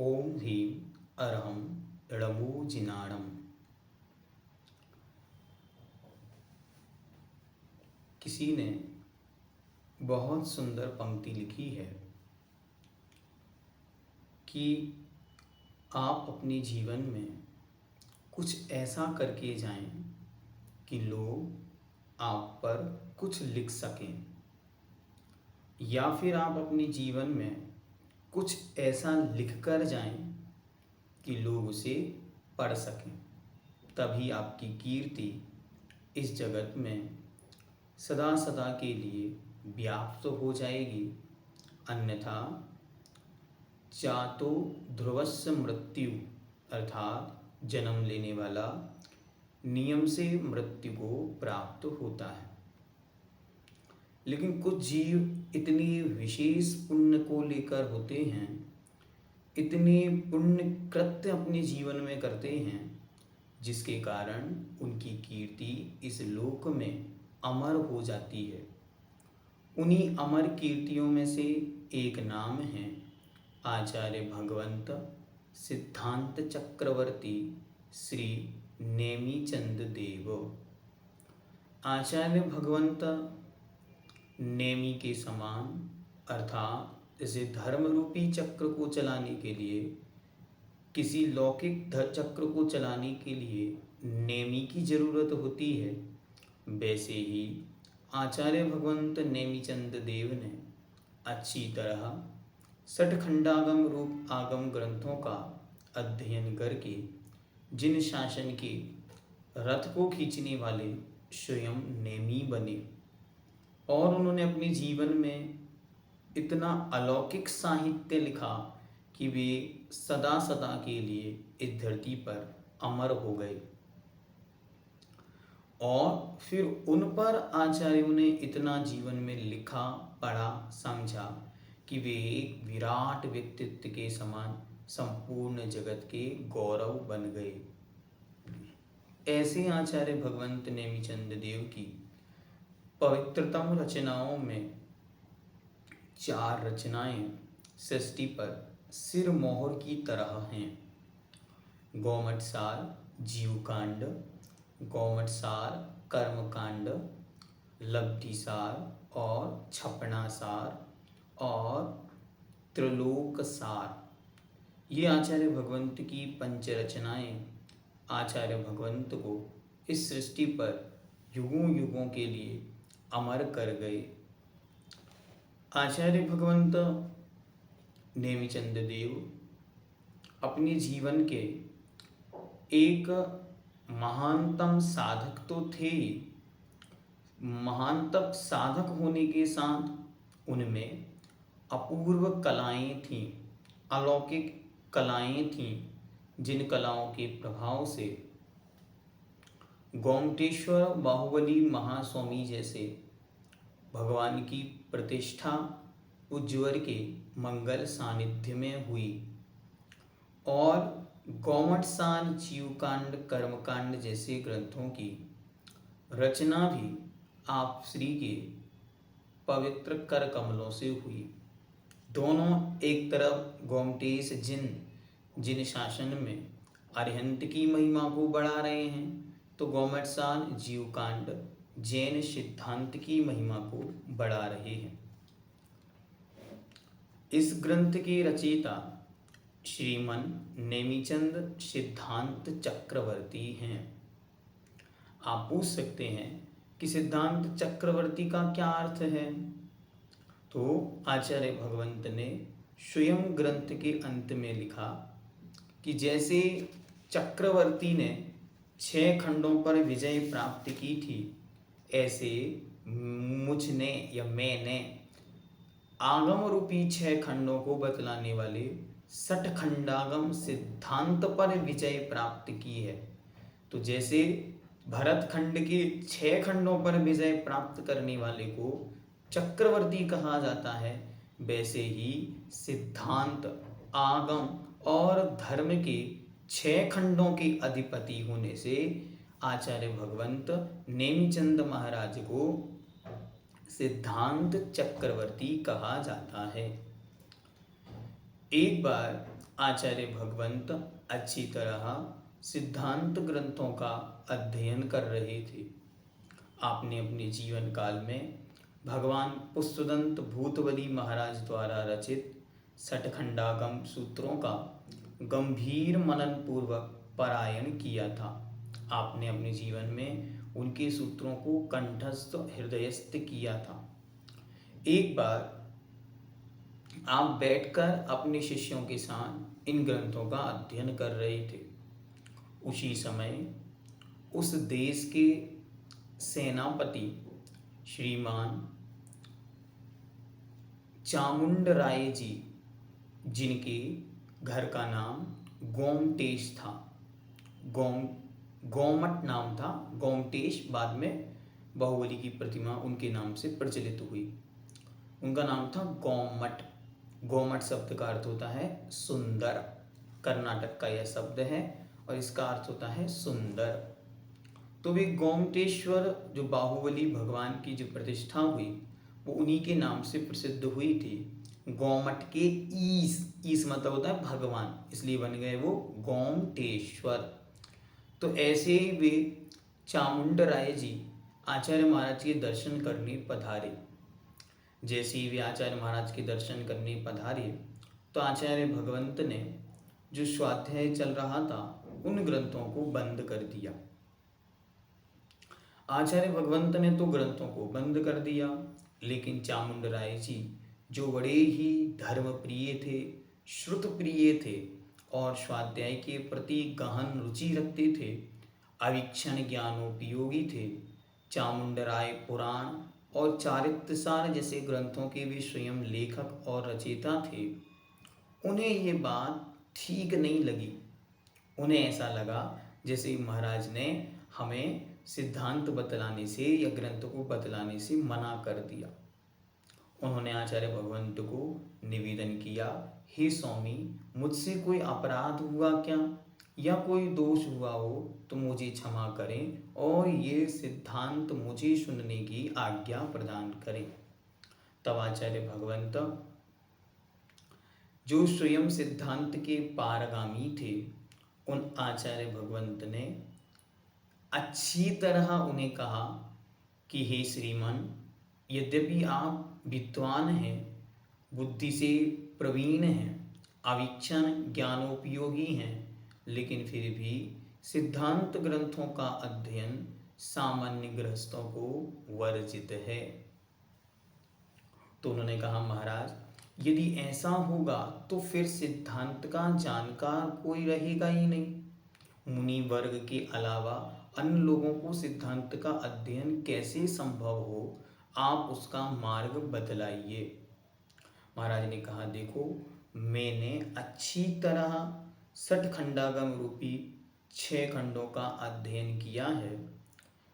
ओम ह्रीं अरहं ळमोजिनाणम्। किसी ने बहुत सुंदर पंक्ति लिखी है कि आप अपने जीवन में कुछ ऐसा करके जाएं कि लोग आप पर कुछ लिख सकें, या फिर आप अपने जीवन में कुछ ऐसा लिख कर जाएं कि लोग उसे पढ़ सकें। तभी आपकी कीर्ति इस जगत में सदा सदा के लिए व्याप्त हो जाएगी। अन्यथा जातो ध्रुवस्य मृत्यु, अर्थात जन्म लेने वाला नियम से मृत्यु को प्राप्त होता है। लेकिन कुछ जीव इतनी विशेष पुण्य को लेकर होते हैं, इतने पुण्य कृत्य अपने जीवन में करते हैं, जिसके कारण उनकी कीर्ति इस लोक में अमर हो जाती है। उन्हीं अमर कीर्तियों में से एक नाम है आचार्य भगवंत सिद्धांत चक्रवर्ती श्री नेमिचंद देव। आचार्य भगवंत नेमि के समान, अर्थात इसे धर्म रूपी चक्र को चलाने के लिए, किसी लौकिक चक्र को चलाने के लिए नेमि की जरूरत होती है, वैसे ही आचार्य भगवंत नेमिचंद देव ने अच्छी तरह सठखंडागम रूप आगम ग्रंथों का अध्ययन करके जिन शासन के रथ को खींचने वाले स्वयं नेमि बने, और उन्होंने अपने जीवन में इतना अलौकिक साहित्य लिखा कि वे सदा सदा के लिए इस धरती पर अमर हो गए। और फिर उन पर आचार्यों ने इतना जीवन में लिखा, पढ़ा, समझा कि वे एक विराट व्यक्तित्व के समान संपूर्ण जगत के गौरव बन गए। ऐसे आचार्य भगवंत नेमिचंद देव की पवित्रतम रचनाओं में 4 रचनाएं सृष्टि पर सिर मोहर की तरह हैं। गौमटसार जीवकांड, गौमटसार कर्मकांड, लब्धिसार और छपनासार और त्रिलोकसार, ये आचार्य भगवंत की पंचरचनाएं आचार्य भगवंत को इस सृष्टि पर युगों युगों के लिए अमर कर गए। आचार्य भगवंत नेमिचंद देव अपने जीवन के एक महानतम साधक तो थे। महानतम साधक होने के साथ उनमें अपूर्व कलाएं थीं, अलौकिक कलाएं थीं, जिन कलाओं के प्रभाव से गोमटेश्वर बाहुबली महास्वामी जैसे भगवान की प्रतिष्ठा उज्जवर के मंगल सानिध्य में हुई, और गौमटसार जीवकांड कर्मकांड जैसे ग्रंथों की रचना भी आप श्री के पवित्र कर कमलों से हुई। दोनों एक तरफ गोमटेश जिन शासन में अरिहंत की महिमा को बढ़ा रहे हैं, तो गौमटसार जीवकांड जैन सिद्धांत की महिमा को बढ़ा रहे हैं। इस ग्रंथ के रचयिता श्रीमन नेमिचंद सिद्धांत चक्रवर्ती हैं। आप पूछ सकते हैं कि सिद्धांत चक्रवर्ती का क्या अर्थ है? तो आचार्य भगवंत ने स्वयं ग्रंथ के अंत में लिखा कि जैसे चक्रवर्ती ने 6 खंडों पर विजय प्राप्त की थी, ऐसे मुझने या मैंने आगम रूपी 6 खंडों को बतलाने वाले सठखंडागम सिद्धांत पर विजय प्राप्त की है। तो जैसे भरत खंड के 6 खंडों पर विजय प्राप्त करने वाले को चक्रवर्ती कहा जाता है, वैसे ही सिद्धांत, आगम और धर्म के 6 खंडों के अधिपति होने से आचार्य भगवंत नेमिचंद महाराज को सिद्धांत चक्रवर्ती कहा जाता है। एक बार आचार्य भगवंत अच्छी तरह सिद्धांत ग्रंथों का अध्ययन कर रहे थे। आपने अपने जीवन काल में भगवान पुष्पदंत भूतबली महाराज द्वारा रचित सठखंडागम सूत्रों का गंभीर मनन पूर्वक पारायण किया था। आपने अपने जीवन में उनके सूत्रों को कंठस्थ हृदयस्थ किया था। एक बार आप बैठकर अपने शिष्यों के साथ इन ग्रंथों का अध्ययन कर रहे थे। उसी समय उस देश के सेनापति श्रीमान चामुंडराय जी, जिनके घर का नाम गोमटेश था, गोमट नाम था, गोमटेश, बाद में बाहुबली की प्रतिमा उनके नाम से प्रचलित हुई। उनका नाम था गोमट। गोमट शब्द का अर्थ होता है सुंदर। कर्नाटक का यह शब्द है और इसका अर्थ होता है सुंदर। तो वे गोमटेश्वर, जो बाहुबली भगवान की जो प्रतिष्ठा हुई, वो उन्हीं के नाम से प्रसिद्ध हुई थी। गोमट के ईस मतलब होता है भगवान, इसलिए बन गए वो गोमटेश्वर। तो ऐसे ही वे चामुंडराय जी आचार्य महाराज के दर्शन करने पधारे। जैसे ही वे आचार्य महाराज के दर्शन करने पधारे तो आचार्य भगवंत ने जो स्वाध्याय चल रहा था उन ग्रंथों को बंद कर दिया। आचार्य भगवंत ने तो ग्रंथों को बंद कर दिया, लेकिन चामुंडराय जी, जो बड़े ही धर्म प्रिय थे, श्रुत प्रिय थे और स्वाध्याय के प्रति गहन रुचि रखते थे, अवीक्षण ज्ञानोपयोगी थे, चामुंडराय पुराण और चारित्रसार जैसे ग्रंथों के भी स्वयं लेखक और रचयिता थे, उन्हें ये बात ठीक नहीं लगी। उन्हें ऐसा लगा जैसे महाराज ने हमें सिद्धांत बतलाने से या ग्रंथ को बतलाने से मना कर दिया। उन्होंने आचार्य भगवंत को निवेदन किया, हे स्वामी, मुझसे कोई अपराध हुआ क्या या कोई दोष हुआ हो तो मुझे क्षमा करें और ये सिद्धांत मुझे सुनने की आज्ञा प्रदान करें। तब आचार्य भगवंत, जो स्वयं सिद्धांत के पारगामी थे, उन आचार्य भगवंत ने अच्छी तरह उन्हें कहा कि हे श्रीमान, यद्यपि आप विद्वान हैं, बुद्धि से प्रवीण हैं, अवीक्षण ज्ञानोपयोगी हैं, लेकिन फिर भी सिद्धांत ग्रंथों का अध्ययन सामान्य गृहस्थों को वर्जित है। तो उन्होंने कहा, महाराज, यदि ऐसा होगा तो फिर सिद्धांत का जानकार कोई रहेगा ही नहीं। मुनि वर्ग के अलावा अन्य लोगों को सिद्धांत का अध्ययन कैसे संभव हो, आप उसका मार्ग बतलाइए। महाराज ने कहा, देखो, मैंने अच्छी तरह सठखंडागम रूपी 6 खंडों का अध्ययन किया है।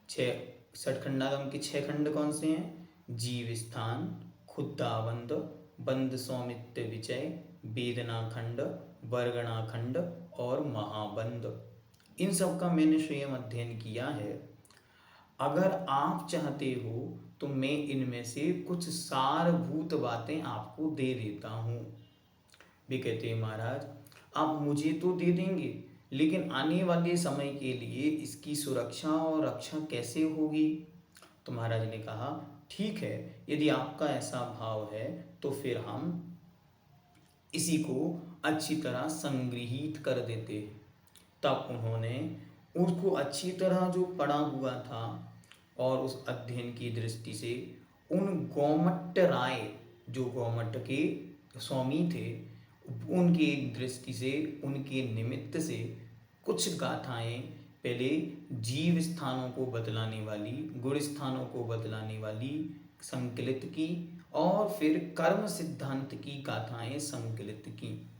सठखंडागम के 6 खंड कौन से हैं? जीव स्थान, खुद्दाबंद, बंद सौमित्य विजय, वेदना खंड, वर्गणा खंड और महाबंद। इन सब का मैंने स्वयं अध्ययन किया है। अगर आप चाहते हो तो मैं इनमें से कुछ सारभूत बातें आपको दे देता हूँ। वे कहते हैं, महाराज, आप मुझे तो दे देंगे, लेकिन आने वाले समय के लिए इसकी सुरक्षा और रक्षा कैसे होगी? तो महाराज ने कहा, ठीक है, यदि आपका ऐसा भाव है तो फिर हम इसी को अच्छी तरह संग्रहित कर देते हैं। तब उन्होंने उसको अच्छी तरह जो पढ़ा हुआ था और उस अध्ययन की दृष्टि से उन गोमट राय, जो गोमट के स्वामी थे, उनकी दृष्टि से, उनके निमित्त से कुछ गाथाएं पहले जीव स्थानों को बतलाने वाली, गुण स्थानों को बतलाने वाली संकलित की और फिर कर्म सिद्धांत की गाथाएं संकलित की।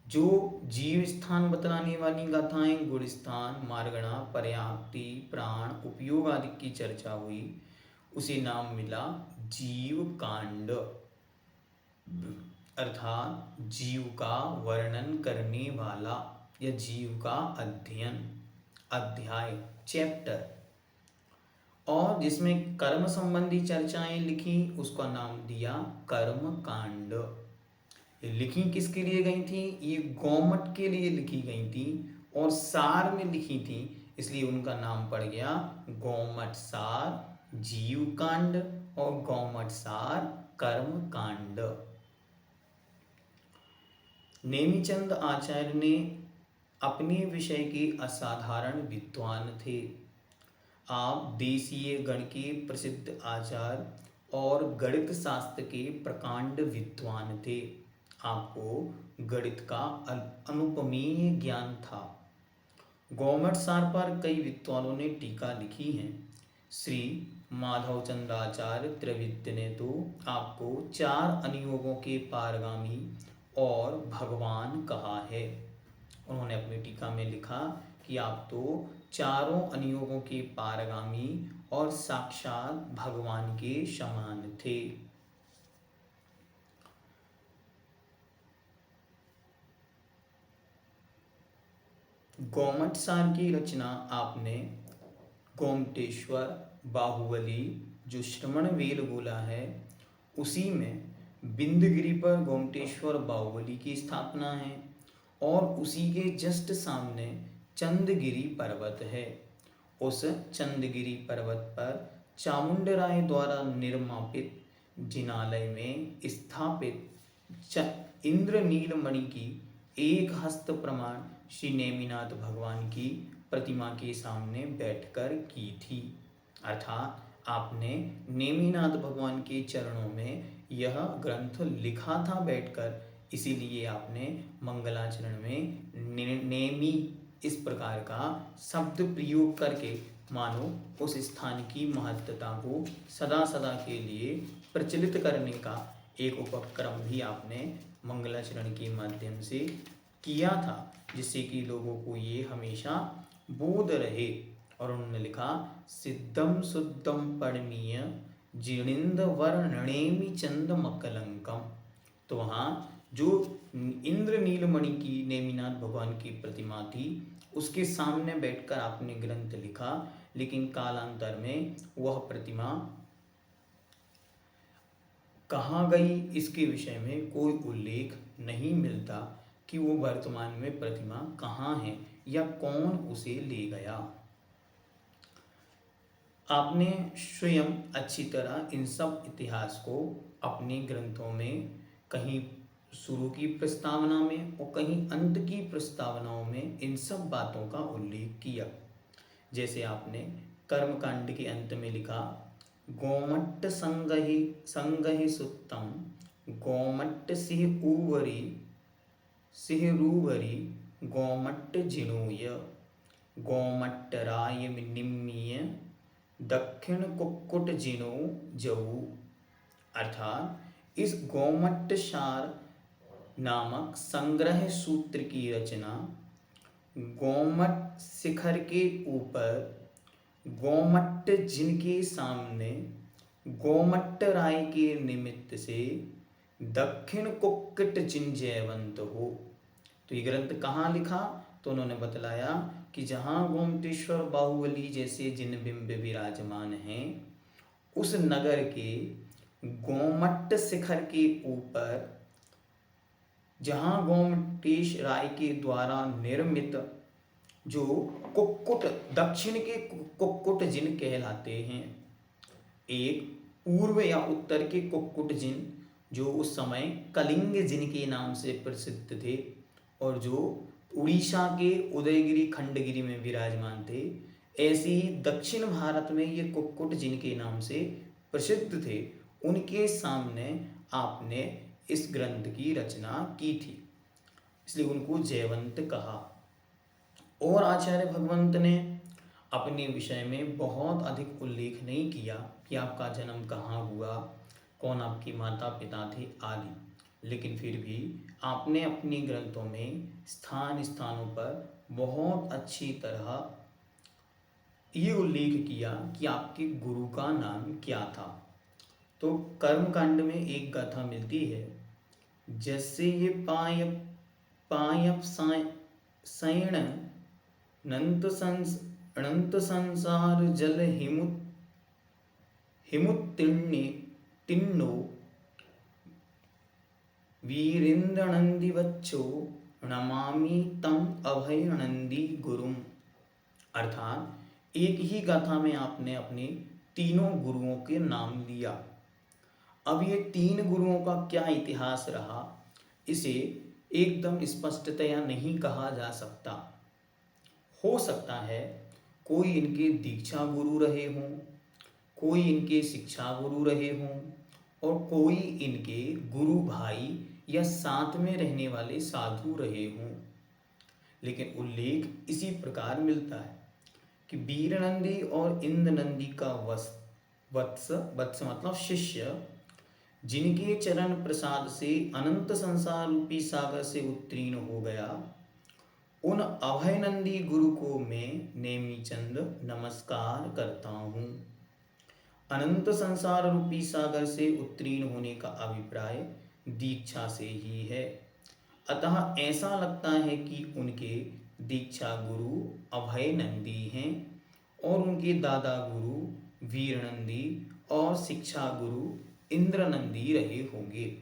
जो जीव स्थान बतलाने वाली गाथाएं, गुण स्थान, मार्गणा, पर्याप्ति, प्राण, उपयोग आदि की चर्चा हुई, उसे नाम मिला जीव कांड, अर्थात जीव का वर्णन करने वाला या जीव का अध्ययन, अध्याय, चैप्टर। और जिसमें कर्म संबंधी चर्चाएं लिखी उसका नाम दिया कर्म कांड। ये लिखी किसके लिए गई थी? ये गौमट के लिए लिखी गई थी और सार में लिखी थी, इसलिए उनका नाम पड़ गया गौमट सार जीव कांड और गौमट सार कर्म कांड। नेमिचंद आचार्य ने अपने विषय के असाधारण विद्वान थे। आप देशीय गण के प्रसिद्ध आचार्य और गणित शास्त्र के प्रकांड विद्वान थे। आपको गणित का अनुपमीय ज्ञान था। गौमट सार पर कई विद्वानों ने टीका लिखी है। श्री माधवचंद आचार्य त्रिविद्य ने तो आपको 4 अनुयोगों के पारगामी और भगवान कहा है। उन्होंने अपनी टीका में लिखा कि आप तो चारों अनुयोगों के पारगामी और साक्षात भगवान के समान थे। गौमट सार की रचना आपने गोमटेश्वर बाहुबली जो श्रवण बेलगोला है उसी में बिंदगिरी पर गोमटेश्वर बाहुबली की स्थापना है और उसी के जस्ट सामने चंदगिरी पर्वत है। उस चंदगिरी पर्वत पर चामुंडराय द्वारा निर्मापित जिनालय में स्थापित इंद्रनीलमणि की एक हस्त प्रमाण श्री नेमिनाथ भगवान की प्रतिमा के सामने बैठकर की थी। अर्थात आपने नेमिनाथ भगवान के चरणों में यह ग्रंथ लिखा था बैठकर, इसीलिए आपने मंगलाचरण में नेमी इस प्रकार का शब्द प्रयोग करके मानो उस स्थान की महत्ता को सदा सदा के लिए प्रचलित करने का एक उपक्रम भी आपने मंगलाचरण के माध्यम से किया था, जिससे कि लोगों को ये हमेशा बोध रहे। और उन्होंने लिखा सिद्धम शुद्धम परणीय जीर्णिंद वर्णनेमि चंद मकलंकम। तो वहाँ जो इंद्र नीलमणि की नेमिनाथ भगवान की प्रतिमा थी उसके सामने बैठकर आपने ग्रंथ लिखा, लेकिन कालांतर में वह प्रतिमा कहाँ गई इसके विषय में कोई उल्लेख नहीं मिलता कि वो वर्तमान में प्रतिमा कहाँ है या कौन उसे ले गया। आपने स्वयं अच्छी तरह इन सब इतिहास को अपने ग्रंथों में कहीं शुरू की प्रस्तावना में और कहीं अंत की प्रस्तावनाओं में इन सब बातों का उल्लेख किया। जैसे आपने कर्मकांड के अंत में लिखा गोमट्ट संगहि सुत्तम गोमट्ट सिह रूवरी गोमट्ट जिनोय गोमट्ट राय निम्मीय दक्षिण कुक्कुट जिनो जऊ। अर्थात इस गोमट्ट सार नामक संग्रह सूत्र की रचना गोमट शिखर के ऊपर गोमट्ट जिनके सामने गोमट्ट राय के निमित्त से दक्षिण कुक्कुट जिन जयवंत हो। तो ये ग्रंथ कहाँ लिखा? तो उन्होंने बतलाया कि जहाँ गोमटेश्वर बाहुबली जैसे जिन बिंब विराजमान हैं उस नगर के गोमट्ट शिखर के ऊपर जहाँ गोमटेश राय के द्वारा निर्मित जो कुक्कुट दक्षिण के कुक्कुट जिन कहलाते हैं, एक पूर्व या उत्तर के कुक्कुट जिन जो उस समय कलिंग जिन के नाम से प्रसिद्ध थे और जो उड़ीसा के उदयगिरी खंडगिरी में विराजमान थे, ऐसे ही दक्षिण भारत में ये कुक्कुट जिन के नाम से प्रसिद्ध थे, उनके सामने आपने इस ग्रंथ की रचना की थी, इसलिए उनको जयवंत कहा। और आचार्य भगवंत ने अपने विषय में बहुत अधिक उल्लेख नहीं किया कि आपका जन्म कहाँ हुआ, कौन आपकी माता पिता थे आदि, लेकिन फिर भी आपने अपने ग्रंथों में स्थान स्थानों पर बहुत अच्छी तरह ये उल्लेख किया कि आपके गुरु का नाम क्या था। तो कर्मकांड में एक गाथा मिलती है, जैसे ये पायप सैण अनंत संसार जल हिमुत्तीर्णे तिन्नो वीरेन्द्र वच्चो नमामि तम अभय नंदी गुरुम। अर्थात एक ही गाथा में आपने अपने तीनों गुरुओं के नाम लिया। अब ये तीन गुरुओं का क्या इतिहास रहा, इसे एकदम स्पष्टतया नहीं कहा जा सकता। हो सकता है कोई इनके दीक्षा गुरु रहे हों, कोई इनके शिक्षा गुरु रहे हों, और कोई इनके गुरु भाई या साथ में रहने वाले साधु रहे हों। लेकिन उल्लेख इसी प्रकार मिलता है कि वीरनंदी और इंद्रनंदी का वत्स वत्स मतलब शिष्य, जिनके चरण प्रसाद से अनंत संसार रूपी सागर से उत्तीर्ण हो गया, उन अभयनंदी गुरु को मैं नेमीचंद नमस्कार करता हूँ। अनंत संसार रूपी सागर से उत्तीर्ण होने का अभिप्राय दीक्षा से ही है। अतः ऐसा लगता है कि उनके दीक्षा गुरु अभयनंदी हैं और उनके दादा गुरु वीरनंदी और शिक्षा गुरु इंद्रनंदी रहे होंगे।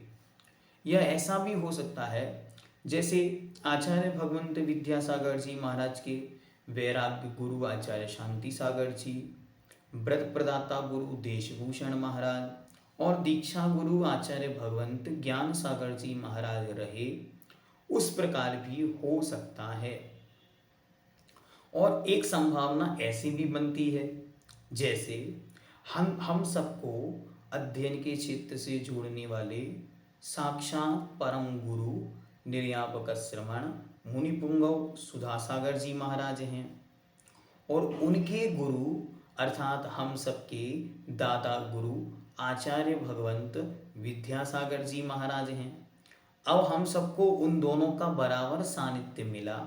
यह ऐसा भी हो सकता है जैसे आचार्य भगवंत विद्यासागर जी महाराज के वैराग्य गुरु आचार्य शांति सागर जी, व्रत प्रदाता गुरु देशभूषण महाराज और दीक्षा गुरु आचार्य भगवंत ज्ञान सागर जी महाराज रहे, उस प्रकार भी हो सकता है। और एक संभावना ऐसी भी बनती है जैसे हम सबको अध्ययन के क्षेत्र से जोड़ने वाले साक्षात परम गुरु निर्यापक श्रवण मुनिपुंगव सुधासागर जी महाराज हैं, और उनके गुरु अर्थात हम सबके दादा गुरु आचार्य भगवंत विद्यासागर जी महाराज हैं। अब हम सबको उन दोनों का बराबर सानिध्य मिला,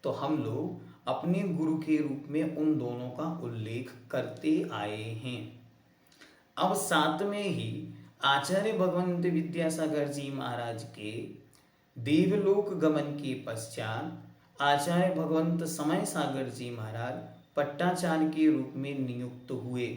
तो हम लोग अपने गुरु के रूप में उन दोनों का उल्लेख करते आए हैं। अब साथ में ही आचार्य भगवंत विद्यासागर जी महाराज के देवलोक गमन के पश्चात आचार्य भगवंत समय सागर जी महाराज पट्टाचार्य के रूप में नियुक्त हुए।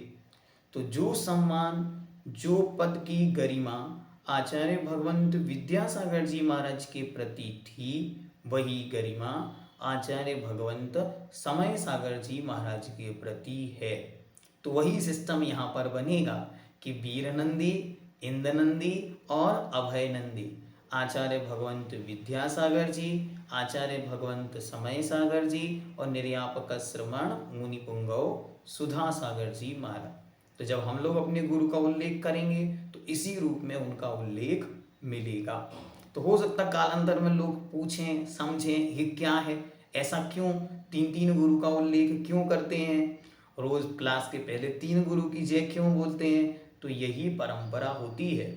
तो जो सम्मान, जो पद की गरिमा आचार्य भगवंत विद्यासागर जी महाराज के प्रति थी, वही गरिमा आचार्य भगवंत समय सागर जी महाराज के प्रति है। तो वही सिस्टम यहाँ पर बनेगा कि वीरनंदी, इंद्रनंदी और अभयनंदी, आचार्य भगवंत विद्यासागर जी, आचार्य भगवंत समय सागर जी और निर्यापक श्रवण मुनिपुंगव सुधा सागर जी महाराज। तो जब हम लोग अपने गुरु का उल्लेख करेंगे तो इसी रूप में उनका उल्लेख मिलेगा। तो हो सकता कालांतर में लोग पूछें, समझें ये क्या है, ऐसा क्यों तीन तीन गुरु का उल्लेख क्यों करते हैं, रोज क्लास के पहले तीन गुरु की जय क्यों बोलते हैं। तो यही परंपरा होती है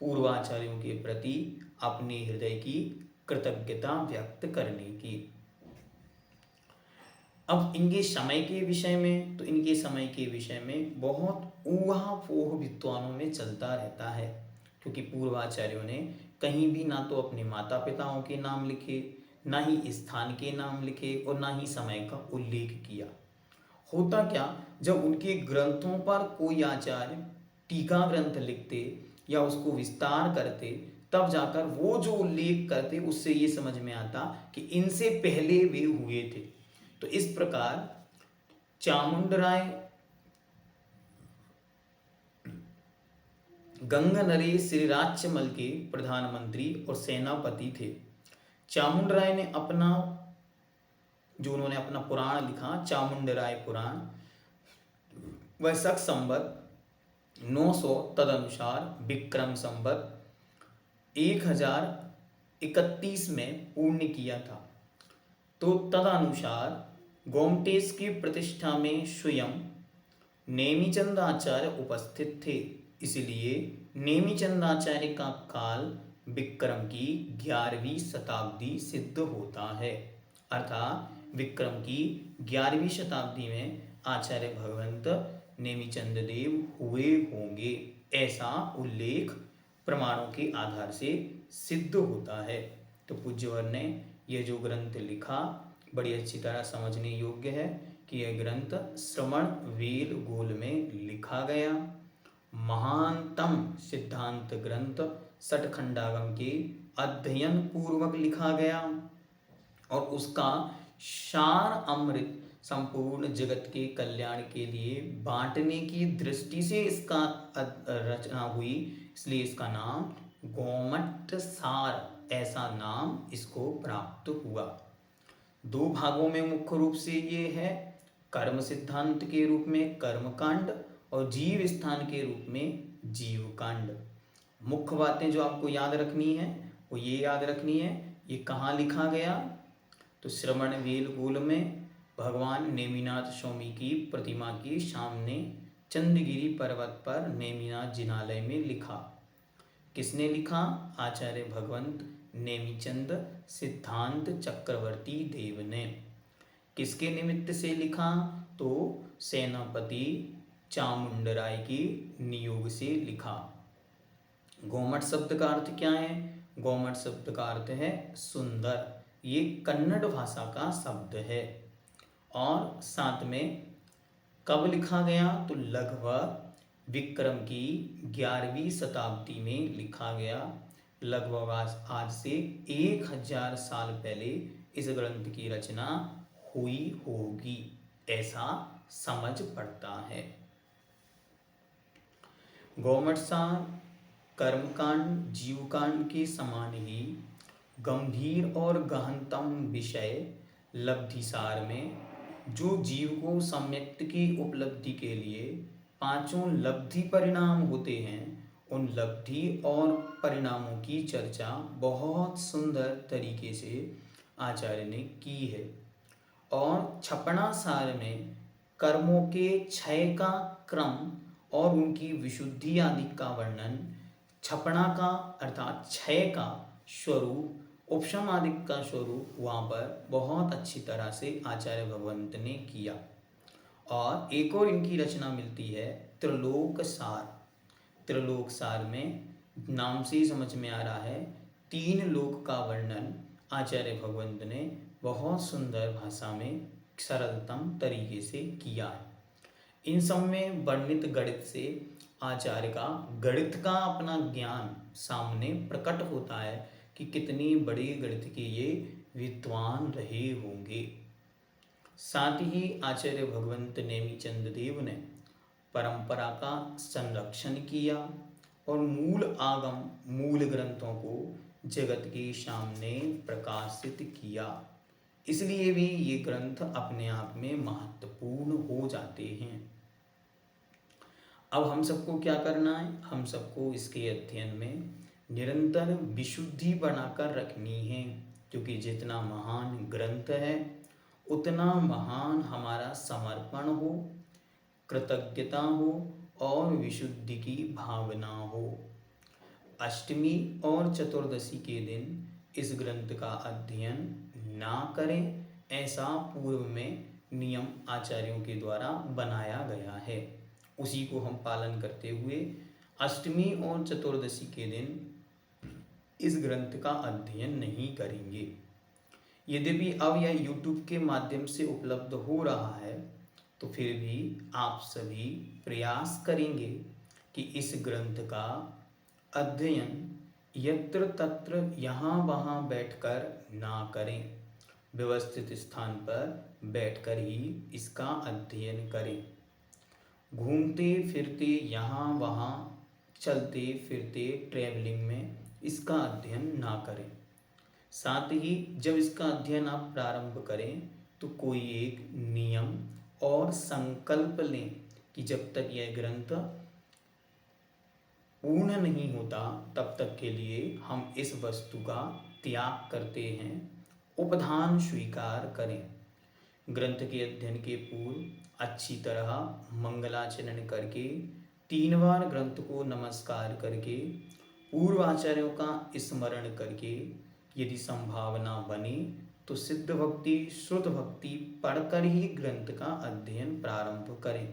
पूर्वाचार्यों के प्रति अपने हृदय की कृतज्ञता व्यक्त करने की। अब इनके समय के विषय में, तो इनके समय के विषय में बहुत ऊहापोह विद्वानों में चलता रहता है, क्योंकि पूर्वाचार्यों ने कहीं भी ना तो अपने माता पिताओं के नाम लिखे, ना ही स्थान के नाम लिखे और ना ही समय का उल्लेख किया। होता क्या, जब उनके ग्रंथों पर कोई आचार्य टीका ग्रंथ लिखते या उसको विस्तार करते, तब जाकर वो जो उल्लेख करते उससे ये समझ में आता कि इनसे पहले वे हुए थे। तो इस प्रकार चामुंडराय गंगनरेश श्रीराच्यमल के प्रधानमंत्री और सेनापति थे। चामुंडराय ने उन्होंने अपना पुराण लिखा, चामुंडराय पुराण, वह शक संवत 900 तदनुसार विक्रम संवत 1031 में पूर्ण किया था। तो तदनुसार गोमटेश की प्रतिष्ठा में स्वयं नेमिचंद आचार्य उपस्थित थे, इसलिए नेमिचंद आचार्य का काल विक्रम की 11वीं शताब्दी सिद्ध होता है। अर्थात विक्रम की 11वीं शताब्दी में आचार्य भगवंत नेमिचंद देव हुए होंगे, ऐसा उल्लेख प्रमाणों के आधार से सिद्ध होता है। तो पूज्यवर ने यह जो ग्रंथ लिखा बड़ी अच्छी तरह समझने योग्य है कि यह ग्रंथ श्रवण वेल गोल में लिखा गया महानतम सिद्धांत ग्रंथ सठखंडागम के अध्ययन पूर्वक लिखा गया और उसका सार अमृत संपूर्ण जगत के कल्याण के लिए बांटने की दृष्टि से इसका रचना हुई, इसलिए इसका नाम गोमट सार ऐसा नाम इसको प्राप्त हुआ। दो भागों में मुख्य रूप से ये है, कर्म सिद्धांत के रूप में कर्मकांड और जीव स्थान के रूप में जीवकांड। मुख्य बातें जो आपको याद रखनी है वो ये याद रखनी है, ये कहाँ लिखा गया, तो श्रवण बेलगोल में भगवान नेमिनाथ स्वामी की प्रतिमा के सामने चंद्रगिरी पर्वत पर नेमिनाथ जिनालय में लिखा। किसने लिखा? आचार्य भगवंत नेमिचंद सिद्धांत चक्रवर्ती देव ने। किसके निमित्त से लिखा? तो सेनापति चामुंडराय के नियोग से लिखा। गोमट शब्द का अर्थ क्या है? गोमट शब्द का अर्थ है सुंदर। ये कन्नड़ भाषा का शब्द है। और साथ में कब लिखा गया? तो लगभग विक्रम की 11वीं शताब्दी में लिखा गया। लगभग आज से 1000 साल पहले इस ग्रंथ की रचना हुई होगी, ऐसा समझ पड़ता है। गोमट सार कर्मकांड जीवकांड के समान ही गंभीर और गहनतम विषय लब्धिसार में जो जीव को सम्यक्त की उपलब्धि के लिए पांचों लब्धि परिणाम होते हैं, उन लब्धि और परिणामों की चर्चा बहुत सुंदर तरीके से आचार्य ने की है। और छपना सार में कर्मों के क्षय का क्रम और उनकी विशुद्धि आदि का वर्णन, छपना का अर्थात क्षय का स्वरूप, उपशम आदि का स्वरूप वहाँ पर बहुत अच्छी तरह से आचार्य भगवंत ने किया। और एक और इनकी रचना मिलती है त्रिलोक सार। त्रिलोक सार में नाम से ही समझ में आ रहा है, 3 लोक का वर्णन आचार्य भगवंत ने बहुत सुंदर भाषा में सरलतम तरीके से किया है। इन सब में वर्णित गणित से आचार्य का गणित का अपना ज्ञान सामने प्रकट होता है कि कितनी बड़ी गणित के ये विद्वान रहे होंगे। साथ ही आचार्य भगवंत नेमिचंद देव ने परंपरा का संरक्षण किया और मूल आगम मूल ग्रंथों को जगत के सामने प्रकाशित किया। इसलिए भी ये ग्रंथ अपने आप में महत्वपूर्ण हो जाते हैं। अब हम सबको क्या करना है? हम सबको इसके अध्ययन में निरंतर विशुद्धि बनाकर रखनी है, क्योंकि जितना महान ग्रंथ है उतना महान हमारा समर्पण हो, कृतज्ञता हो और विशुद्धि की भावना हो। अष्टमी और चतुर्दशी के दिन इस ग्रंथ का अध्ययन ना करें, ऐसा पूर्व में नियम आचार्यों के द्वारा बनाया गया है। उसी को हम पालन करते हुए अष्टमी और चतुर्दशी के दिन इस ग्रंथ का अध्ययन नहीं करेंगे। यद्यपि अब यह YouTube के माध्यम से उपलब्ध हो रहा है, तो फिर भी आप सभी प्रयास करेंगे कि इस ग्रंथ का अध्ययन यत्र तत्र यहाँ वहाँ बैठकर ना करें, व्यवस्थित स्थान पर बैठकर ही इसका अध्ययन करें। घूमते फिरते यहाँ वहाँ चलते फिरते ट्रैवलिंग में इसका अध्ययन ना करें। साथ ही जब इसका अध्ययन आप प्रारंभ करें तो कोई एक नियम और संकल्प लें कि जब तक यह ग्रंथ पूर्ण नहीं होता तब तक के लिए हम इस वस्तु का त्याग करते हैं, उपधान स्वीकार करें। ग्रंथ के अध्ययन के पूर्व अच्छी तरह मंगलाचरण करके 3 बार ग्रंथ को नमस्कार करके पूर्व आचार्यों का स्मरण करके यदि संभावना बने तो सिद्ध भक्ति श्रुत भक्ति पढ़कर ही ग्रंथ का अध्ययन प्रारंभ करें।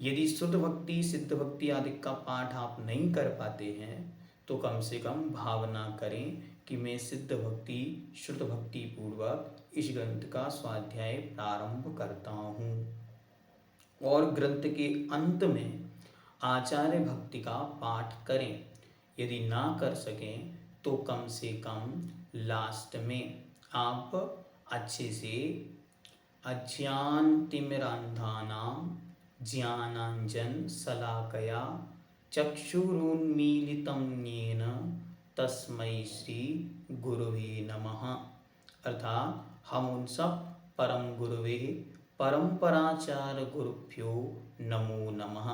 यदि शुद्ध भक्ति सिद्ध भक्ति आदि का पाठ आप नहीं कर पाते हैं तो कम से कम भावना करें कि मैं सिद्ध भक्ति शुद्ध भक्ति पूर्वक इस ग्रंथ का स्वाध्याय प्रारंभ करता हूँ। और ग्रंथ के अंत में आचार्य भक्ति का पाठ करें। यदि ना कर सकें तो कम से कम लास्ट में आप अच्छे से अज्ञानतिमिरान्धानां ज्ञानाञ्जन शलाकया चक्षुरुन्मीलितं येन तस्मै श्री गुरुवे नमः। अर्थात हम उन सब परम गुरुवे परम्पराचार्य गुरुभ्यो नमो नमः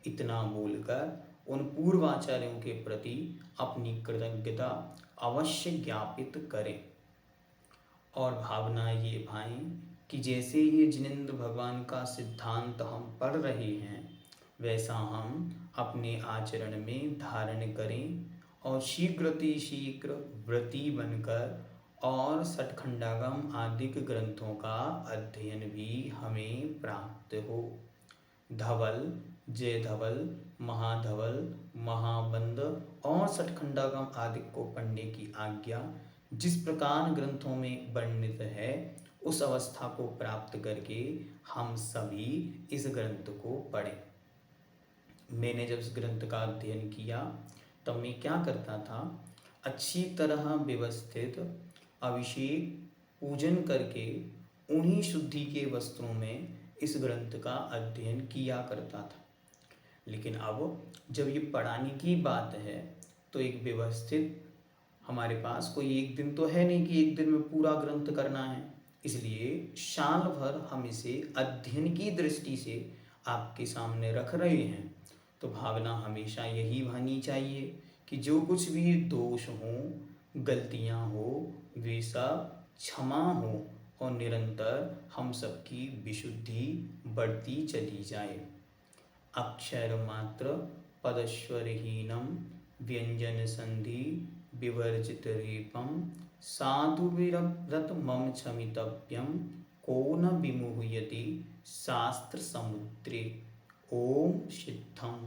इतना बोलकर उन पूर्वाचार्यों के प्रति अपनी कृतज्ञता अवश्य ज्ञापित करें। और भावना ये भाई कि जैसे ये जिनेंद्र भगवान का सिद्धांत हम पढ़ रहे हैं वैसा हम अपने आचरण में धारण करें और शीघ्र व्रती बनकर और सठखंडागम आदिक ग्रंथों का अध्ययन भी हमें प्राप्त हो। धवल, जय धवल, महाधवल, महाबंद और सठखंडागम आदि को पढ़ने की आज्ञा जिस प्रकार ग्रंथों में वर्णित है उस अवस्था को प्राप्त करके हम सभी इस ग्रंथ को पढ़ें। मैंने जब इस ग्रंथ का अध्ययन किया तब मैं क्या करता था, अच्छी तरह व्यवस्थित अभिषेक पूजन करके उन्हीं शुद्धि के वस्त्रों में इस ग्रंथ का अध्ययन किया करता था। लेकिन अब जब ये पढ़ाने की बात है तो एक व्यवस्थित हमारे पास कोई एक दिन तो है नहीं कि एक दिन में पूरा ग्रंथ करना है, इसलिए साल भर हम इसे अध्ययन की दृष्टि से आपके सामने रख रहे हैं। तो भावना हमेशा यही होनी चाहिए कि जो कुछ भी दोष हों, गलतियां हो, वे सब क्षमा हो और निरंतर हम सबकी विशुद्धि बढ़ती चली जाए। अक्षर मात्र पदस्वरहीनम व्यंजन संधि विवर्जित रेपम साधु विरव्रत मम क्षमितव्यम को न विमुह्यति शास्त्र समुद्रे। ओम सिद्धम।